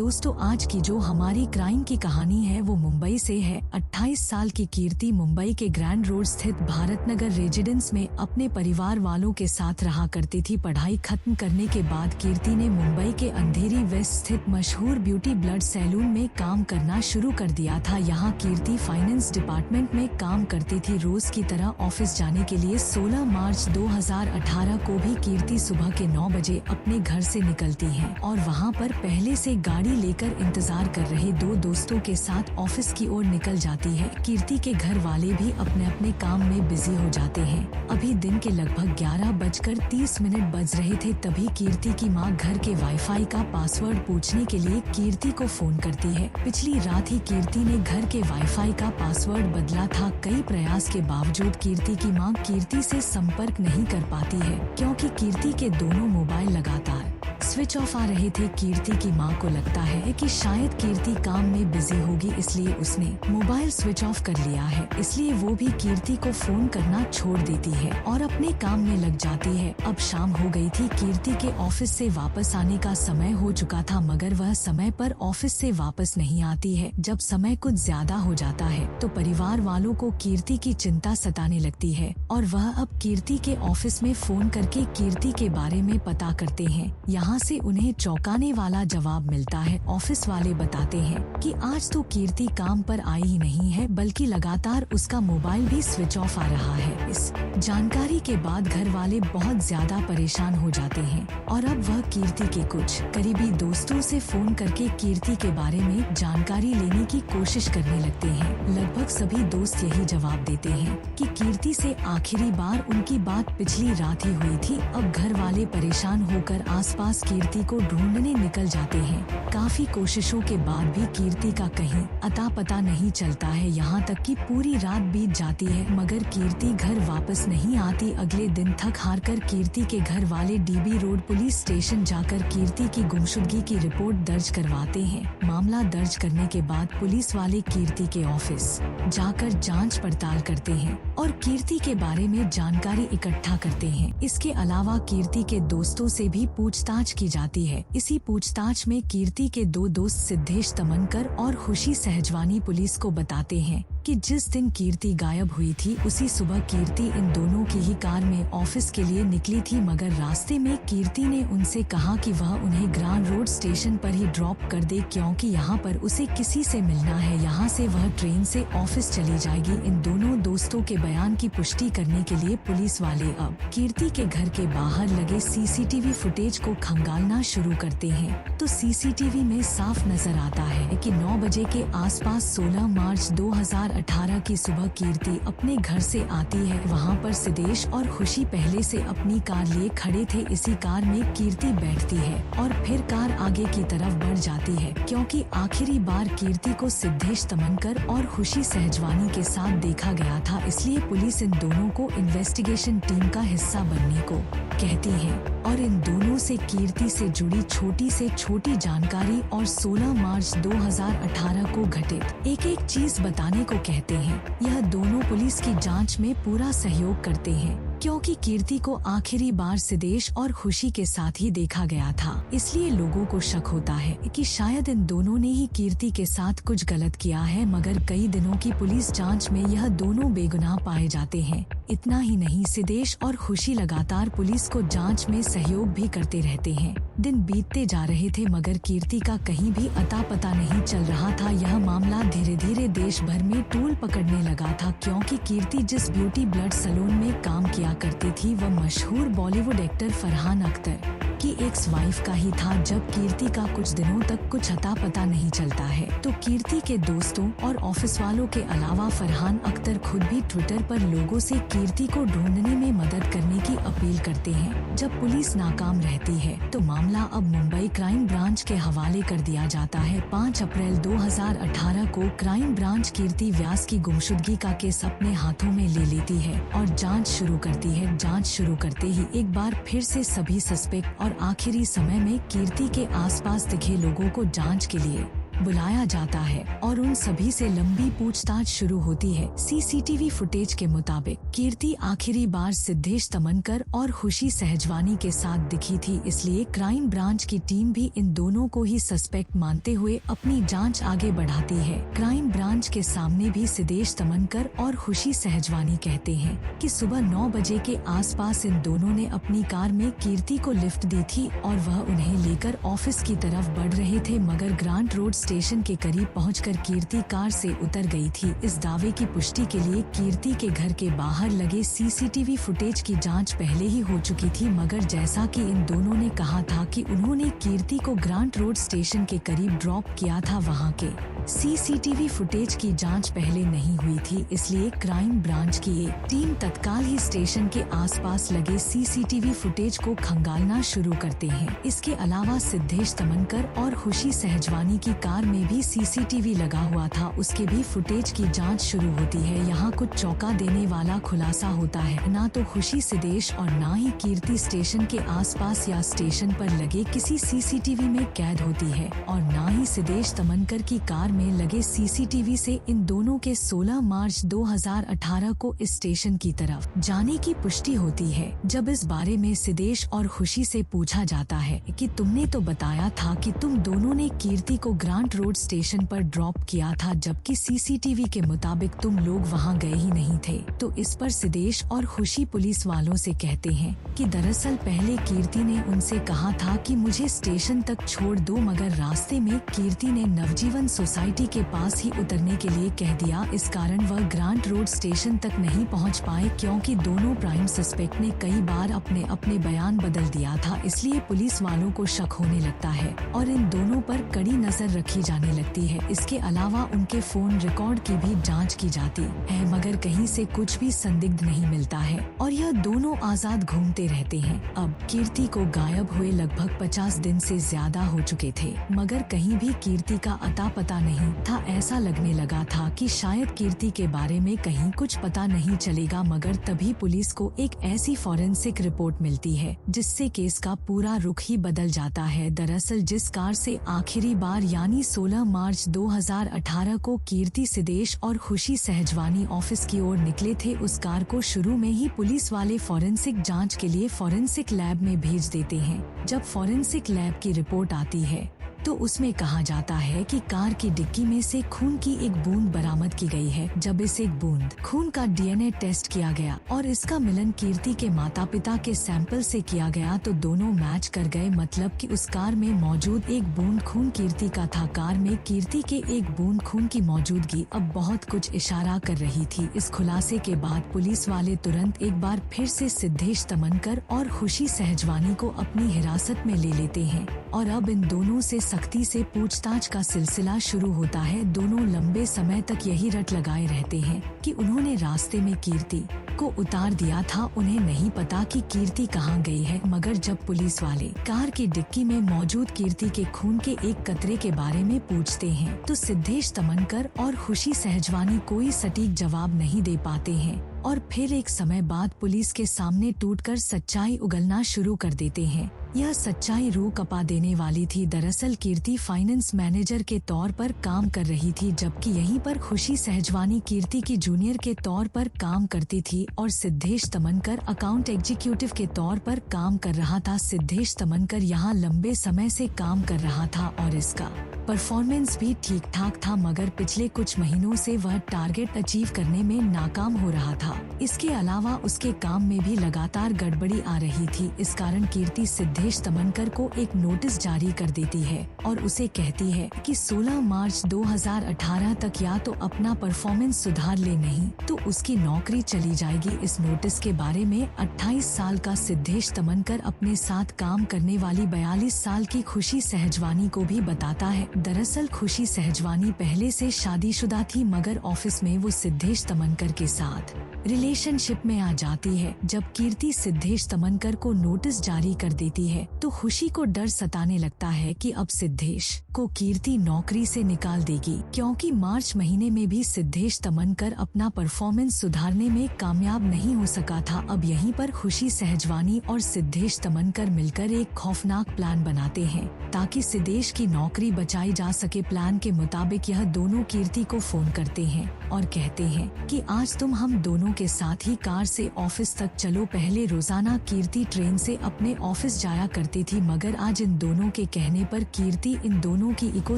दोस्तों, आज की जो हमारी क्राइम की कहानी है वो मुंबई से है। 28 साल की कीर्ति मुंबई के ग्रैंड रोड स्थित भारत नगर रेजिडेंस में अपने परिवार वालों के साथ रहा करती थी। पढ़ाई खत्म करने के बाद कीर्ति ने मुंबई के अंधेरी वेस्ट स्थित मशहूर ब्यूटी ब्लड सैलून में काम करना शुरू कर दिया था। यहाँ कीर्ति फाइनेंस डिपार्टमेंट में काम करती थी। रोज की तरह ऑफिस जाने के लिए 16 मार्च 2018 को भी कीर्ति सुबह के 9 बजे अपने घर से निकलती है और वहाँ पर पहले से गाड़ी लेकर इंतजार कर रहे दो दोस्तों के साथ ऑफिस की ओर निकल जाती है। कीर्ति के घर वाले भी अपने अपने काम में बिजी हो जाते हैं। अभी दिन के लगभग 11:30 बज रहे थे, तभी कीर्ति की मां घर के वाईफाई का पासवर्ड पूछने के लिए कीर्ति को फोन करती है। पिछली रात ही कीर्ति ने घर के वाईफाई का पासवर्ड बदला था। कई प्रयास के बावजूद कीर्ति की मां कीर्ति से संपर्क नहीं कर पाती है, क्योंकि कीर्ति के दोनों मोबाइल लगातार स्विच ऑफ आ रहे थे। कीर्ति की मां को लगता है कि शायद कीर्ति काम में बिजी होगी, इसलिए उसने मोबाइल स्विच ऑफ कर लिया है। इसलिए वो भी कीर्ति को फोन करना छोड़ देती है और अपने काम में लग जाती है। अब शाम हो गई थी। कीर्ति के ऑफिस से वापस आने का समय हो चुका था, मगर वह समय पर ऑफिस से वापस नहीं आती है। जब समय कुछ ज्यादा हो जाता है तो परिवार वालों को कीर्ति की चिंता सताने लगती है और वह अब कीर्ति के ऑफिस में फोन करके कीर्ति के बारे में पता करते हैं। यहाँ से उन्हें चौंकाने वाला जवाब मिलता है। ऑफिस वाले बताते हैं कि आज तो कीर्ति काम पर आई ही नहीं है, बल्कि लगातार उसका मोबाइल भी स्विच ऑफ आ रहा है। इस जानकारी के बाद घर वाले बहुत ज्यादा परेशान हो जाते हैं और अब वह कीर्ति के कुछ करीबी दोस्तों से फोन करके कीर्ति के बारे में जानकारी लेने की कोशिश करने लगते हैं। लगभग सभी दोस्त यही जवाब देते हैं कि कीर्ति से आखिरी बार उनकी बात पिछली रात ही हुई थी। अब घर वाले परेशान होकर आसपास कीर्ति को ढूंढने निकल जाते हैं। काफी कोशिशों के बाद भी कीर्ति का कहीं अता पता नहीं चलता है। यहाँ तक कि पूरी रात बीत जाती है, मगर कीर्ति घर वापस नहीं आती। अगले दिन थक हार कर कीर्ति के घर वाले डीबी रोड पुलिस स्टेशन जाकर कीर्ति की गुमशुदगी की रिपोर्ट दर्ज करवाते हैं। मामला दर्ज करने के बाद पुलिस वाले कीर्ति के ऑफिस जाकर जांच पड़ताल करते हैं और कीर्ति के बारे में जानकारी इकट्ठा करते हैं। इसके अलावा कीर्ति के दोस्तों से भी पूछताछ की जाती है। इसी पूछताछ में कीर्ति के दो दोस्त सिद्धेश तमनकर और खुशी सहजवानी पुलिस को बताते हैं कि जिस दिन कीर्ति गायब हुई थी उसी सुबह कीर्ति इन दोनों की ही कार में ऑफिस के लिए निकली थी, मगर रास्ते में कीर्ति ने उनसे कहा कि वह उन्हें ग्रांड रोड स्टेशन पर ही ड्रॉप कर दे, क्योंकि यहाँ पर उसे किसी से मिलना है। यहाँ से वह ट्रेन से ऑफिस चली जाएगी। इन दोनों दोस्तों के बयान की पुष्टि करने के लिए पुलिस वाले अब कीर्ति के घर के बाहर लगे सीसीटीवी फुटेज को खंगालना शुरू करते हैं। तो सीसीटीवी में साफ नजर आता है कि 9 बजे के आसपास 16 मार्च 2018 की सुबह कीर्ति अपने घर से आती है। वहाँ पर सिद्धेश और खुशी पहले से अपनी कार लिए खड़े थे। इसी कार में कीर्ति बैठती है और फिर कार आगे की तरफ बढ़ जाती है, क्योंकि आखिरी बार कीर्ति को सिद्धेश तमनकर और खुशी सहजवानी के साथ देखा गया था। इसलिए पुलिस इन दोनों को इन्वेस्टिगेशन टीम का हिस्सा बनने को कहती है और इन दोनों से कीर्ति से जुड़ी छोटी से छोटी जानकारी और 16 मार्च 2018 को घटित एक एक चीज बताने को कहते हैं। यह दोनों पुलिस की जांच में पूरा सहयोग करते हैं, क्योंकि कीर्ति को आखिरी बार सिद्धेश और खुशी के साथ ही देखा गया था। इसलिए लोगों को शक होता है कि शायद इन दोनों ने ही कीर्ति के साथ कुछ गलत किया है, मगर कई दिनों की पुलिस जांच में यह दोनों बेगुनाह पाए जाते हैं। इतना ही नहीं, सिद्धेश और खुशी लगातार पुलिस को जांच में सहयोग भी करते रहते हैं। दिन बीतते जा रहे थे, मगर कीर्ति का कहीं भी अता पता नहीं चल रहा था। यह मामला धीरे धीरे देश भर में तूल पकड़ने लगा था, क्योंकि कीर्ति जिस ब्यूटी ब्लड सैलून में काम किया करती थी वह मशहूर बॉलीवुड एक्टर फरहान अख्तर की एक्स वाइफ का ही था। जब कीर्ति का कुछ दिनों तक कुछ अता पता नहीं चलता है, तो कीर्ति के दोस्तों और ऑफिस वालों के अलावा फरहान अख्तर खुद भी ट्विटर पर लोगों से कीर्ति को ढूंढने में मदद करने की अपील करते हैं। जब पुलिस नाकाम रहती है तो मामला अब मुंबई क्राइम ब्रांच के हवाले कर दिया जाता है। 5 अप्रैल 2018 को क्राइम ब्रांच कीर्ति व्यास की गुमशुदगी का केस अपने हाथों में ले लेती है और जांच शुरू करती है। जांच शुरू करते ही एक बार फिर से सभी सस्पेक्ट और आखिरी समय में कीर्ति के आसपास दिखे लोगों को जांच के लिए बुलाया जाता है और उन सभी से लंबी पूछताछ शुरू होती है। सीसीटीवी फुटेज के मुताबिक कीर्ति आखिरी बार सिद्धेश तमनकर और खुशी सहजवानी के साथ दिखी थी, इसलिए क्राइम ब्रांच की टीम भी इन दोनों को ही सस्पेक्ट मानते हुए अपनी जांच आगे बढ़ाती है। क्राइम ब्रांच के सामने भी सिद्धेश तमनकर और खुशी सहजवानी कहते हैं कि सुबह 9 बजे के आसपास इन दोनों ने अपनी कार में कीर्ति को लिफ्ट दी थी और वह उन्हें लेकर ऑफिस की तरफ बढ़ रहे थे, मगर ग्रांट रोड स्टेशन के करीब पहुंचकर कीर्ति कार से उतर गई थी। इस दावे की पुष्टि के लिए कीर्ति के घर के बाहर लगे सीसीटीवी फुटेज की जांच पहले ही हो चुकी थी, मगर जैसा कि इन दोनों ने कहा था कि उन्होंने कीर्ति को ग्रांट रोड स्टेशन के करीब ड्रॉप किया था, वहां के सीसीटीवी फुटेज की जांच पहले नहीं हुई थी, इसलिए क्राइम ब्रांच की ये टीम तत्काल ही स्टेशन के आसपास लगे सीसीटीवी फुटेज को खंगालना शुरू करते हैं। इसके अलावा सिद्धेश तमनकर और खुशी सहजवानी की कार में भी सीसीटीवी लगा हुआ था, उसके भी फुटेज की जांच शुरू होती है। यहाँ कुछ चौंका देने वाला खुलासा होता है, ना तो खुशी सिद्धेश और ना ही कीर्ति स्टेशन के आसपास या स्टेशन पर लगे किसी सीसीटीवी में कैद होती है और ना ही सिद्धेश तमनकर की कार में लगे सीसीटीवी से इन दोनों के 16 मार्च 2018 को इस स्टेशन की तरफ जाने की पुष्टि होती है। जब इस बारे में सिद्धेश और खुशी से पूछा जाता है कि तुमने तो बताया था कि तुम दोनों ने कीर्ति को ग्रांट रोड स्टेशन पर ड्रॉप किया था, जबकि सीसीटीवी के मुताबिक तुम लोग वहां गए ही नहीं थे, तो इस पर सिद्धेश और खुशी पुलिस वालों से कहते हैं कि दरअसल पहले कीर्ति ने उनसे कहा था कि मुझे स्टेशन तक छोड़ दो, मगर रास्ते में कीर्ति ने नवजीवन सोसाइटी के पास ही उतरने के लिए कह दिया। इस कारण वह ग्रांट रोड स्टेशन तक नहीं पहुंच पाए, क्योंकि दोनों प्राइम सस्पेक्ट ने कई बार अपने अपने बयान बदल दिया था, इसलिए पुलिस वालों को शक होने लगता है और इन दोनों पर कड़ी नजर रखी जाने लगती है। इसके अलावा उनके फोन रिकॉर्ड की भी जांच की जाती है, मगर कहीं से कुछ भी संदिग्ध नहीं मिलता है और यह दोनों आजाद घूमते रहते हैं। अब कीर्ति को गायब हुए लगभग 50 दिन से ज्यादा हो चुके थे, मगर कहीं भी कीर्ति का अता पता नहीं था। ऐसा लगने लगा था कि शायद कीर्ति के बारे में कहीं कुछ पता नहीं चलेगा, मगर तभी पुलिस को एक ऐसी फॉरेंसिक रिपोर्ट मिलती है जिससे केस का पूरा रुख ही बदल जाता है। दरअसल जिस कार से आखिरी बार यानी 16 मार्च 2018 को कीर्ति सिद्धेश और खुशी सहजवानी ऑफिस की ओर निकले थे, उस कार को शुरू में ही पुलिस वाले फॉरेंसिक जांच के लिए फॉरेंसिक लैब में भेज देते हैं। जब फॉरेंसिक लैब की रिपोर्ट आती है तो उसमें कहा जाता है कि कार की डिक्की में से खून की एक बूंद बरामद की गई है। जब इस एक बूंद खून का डीएनए टेस्ट किया गया और इसका मिलन कीर्ति के माता पिता के सैंपल से किया गया तो दोनों मैच कर गए, मतलब कि उस कार में मौजूद एक बूंद खून कीर्ति का था। कार में कीर्ति के एक बूंद खून की मौजूदगी अब बहुत कुछ इशारा कर रही थी। इस खुलासे के बाद पुलिस वाले तुरंत एक बार फिर से सिद्धेश तमनकर और खुशी सहजवानी को अपनी हिरासत में ले लेते हैं और अब इन दोनों से सख्ती से पूछताछ का सिलसिला शुरू होता है। दोनों लंबे समय तक यही रट लगाए रहते हैं कि उन्होंने रास्ते में कीर्ति को उतार दिया था, उन्हें नहीं पता कि कीर्ति कहाँ गई है। मगर जब पुलिस वाले कार की डिक्की में मौजूद कीर्ति के खून के एक कतरे के बारे में पूछते हैं तो सिद्धेश तमनकर और खुशी सहजवानी कोई सटीक जवाब नहीं दे पाते हैं और फिर एक समय बाद पुलिस के सामने टूटकर सच्चाई उगलना शुरू कर देते हैं। यह सच्चाई रूह कपा देने वाली थी। दरअसल कीर्ति फाइनेंस मैनेजर के तौर पर काम कर रही थी, जबकि यहीं पर खुशी सहजवानी कीर्ति की जूनियर के तौर पर काम करती थी और सिद्धेश तमनकर अकाउंट एग्जीक्यूटिव के तौर पर काम कर रहा था। सिद्धेश तमनकर यहाँ लंबे समय से काम कर रहा था और इसका परफॉर्मेंस भी ठीक ठाक था, मगर पिछले कुछ महीनों से वह टारगेट अचीव करने में नाकाम हो रहा था। इसके अलावा उसके काम में भी लगातार गड़बड़ी आ रही थी। इस कारण कीर्ति सिद्धेश तमनकर को एक नोटिस जारी कर देती है और उसे कहती है कि 16 मार्च 2018 तक या तो अपना परफॉर्मेंस सुधार ले, नहीं तो उसकी नौकरी चली जाएगी। इस नोटिस के बारे में 28 साल का सिद्धेश तमनकर अपने साथ काम करने वाली 42 साल की खुशी सहजवानी को भी बताता है। दरअसल खुशी सहजवानी पहले से शादीशुदा थी, मगर ऑफिस में वो सिद्धेश तमनकर के साथ रिलेशनशिप में आ जाती है। जब कीर्ति सिद्धेश तमनकर को नोटिस जारी कर देती है तो खुशी को डर सताने लगता है कि अब सिद्धेश को कीर्ति नौकरी से निकाल देगी, क्योंकि मार्च महीने में भी सिद्धेश तमनकर अपना परफॉर्मेंस सुधारने में कामयाब नहीं हो सका था। अब यहीं पर खुशी सहजवानी और सिद्धेश तमनकर मिलकर एक खौफनाक प्लान बनाते हैं ताकि सिद्धेश की नौकरी बचाई जा सके। प्लान के मुताबिक यह दोनों कीर्ति को फोन करते हैं और कहते हैं कि आज तुम हम दोनों के साथ ही कार से ऑफिस तक चलो। पहले रोजाना कीर्ति ट्रेन से अपने ऑफिस जाया करती थी, मगर आज इन दोनों के कहने पर कीर्ति इन दोनों की इको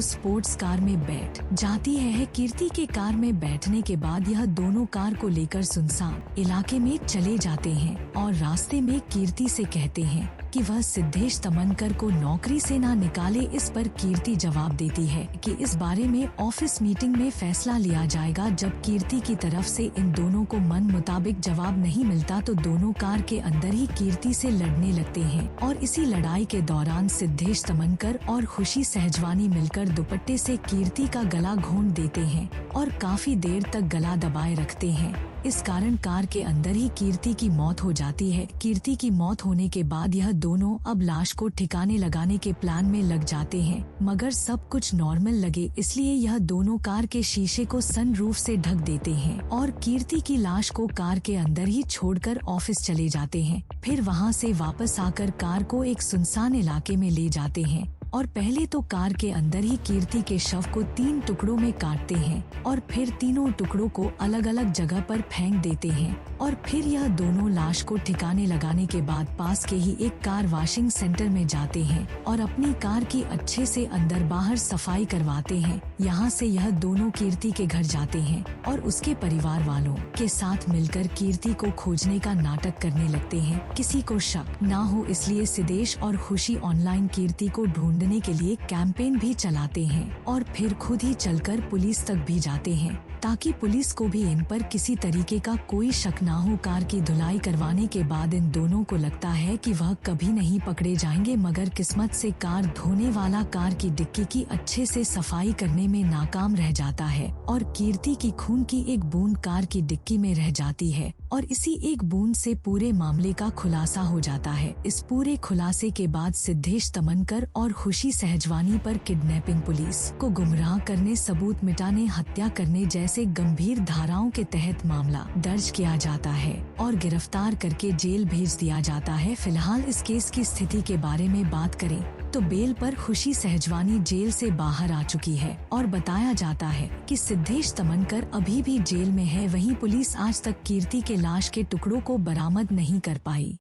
स्पोर्ट्स कार में बैठ जाती है। कीर्ति के कार में बैठने के बाद यह दोनों कार को लेकर सुनसान इलाके में चले जाते हैं और रास्ते में कीर्ति से कहते हैं कि वह सिद्धेश तमनकर को नौकरी से ना निकाले। इस पर कीर्ति जवाब देती है कि इस बारे में ऑफिस मीटिंग में फैसला लिया जाएगा। जब कीर्ति की तरफ से इन दोनों को मन मुताबिक जवाब नहीं मिलता तो दोनों कार के अंदर ही कीर्ति से लड़ने लगते हैं और इसी लड़ाई के दौरान सिद्धेश तमनकर और खुशी सहजवानी मिलकर दुपट्टे से कीर्ति का गला घोंट देते हैं और काफी देर तक गला दबाए रखते हैं। इस कारण कार के अंदर ही कीर्ति की मौत हो जाती है। कीर्ति की मौत होने के बाद यह दोनों अब लाश को ठिकाने लगाने के प्लान में लग जाते हैं, मगर सब कुछ नॉर्मल लगे इसलिए यह दोनों कार के शीशे को सनरूफ से ढक देते हैं और कीर्ति की लाश को कार के अंदर ही छोड़कर ऑफिस चले जाते हैं। फिर वहां से वापस आकर कार को एक सुनसान इलाके में ले जाते हैं और पहले तो कार के अंदर ही कीर्ति के शव को 3 टुकड़ों में काटते हैं और फिर तीनों टुकड़ों को अलग अलग जगह पर फेंक देते हैं और फिर यह दोनों लाश को ठिकाने लगाने के बाद पास के ही एक कार वॉशिंग सेंटर में जाते हैं और अपनी कार की अच्छे से अंदर बाहर सफाई करवाते हैं। यहाँ से यह दोनों कीर्ति के घर जाते हैं और उसके परिवार वालों के साथ मिलकर कीर्ति को खोजने का नाटक करने लगते हैं। किसी को शक न हो इसलिए सिद्धेश और खुशी ऑनलाइन कीर्ति को ढूंढने के लिए कैंपेन भी चलाते हैं और फिर खुद ही चलकर पुलिस तक भी जाते हैं ताकि पुलिस को भी इन पर किसी तरीके का कोई शक ना हो। कार की धुलाई करवाने के बाद इन दोनों को लगता है कि वह कभी नहीं पकड़े जाएंगे, मगर किस्मत से कार धोने वाला कार की डिक्की की अच्छे से सफाई करने में नाकाम रह जाता है और कीर्ति की खून की एक बूंद कार की डिक्की में रह जाती है और इसी एक बूंद से पूरे मामले का खुलासा हो जाता है। इस पूरे खुलासे के बाद सिद्धेश तमनकर और खुशी सहजवानी पर किडनैपिंग, पुलिस को गुमराह करने, सबूत मिटाने, हत्या करने जैसे गंभीर धाराओं के तहत मामला दर्ज किया जाता है और गिरफ्तार करके जेल भेज दिया जाता है। फिलहाल इस केस की स्थिति के बारे में बात करें तो बेल पर खुशी सहजवानी जेल से बाहर आ चुकी है और बताया जाता है कि सिद्धेश तमनकर अभी भी जेल में है। वहीं पुलिस आज तक कीर्ति के लाश के टुकड़ों को बरामद नहीं कर पाई।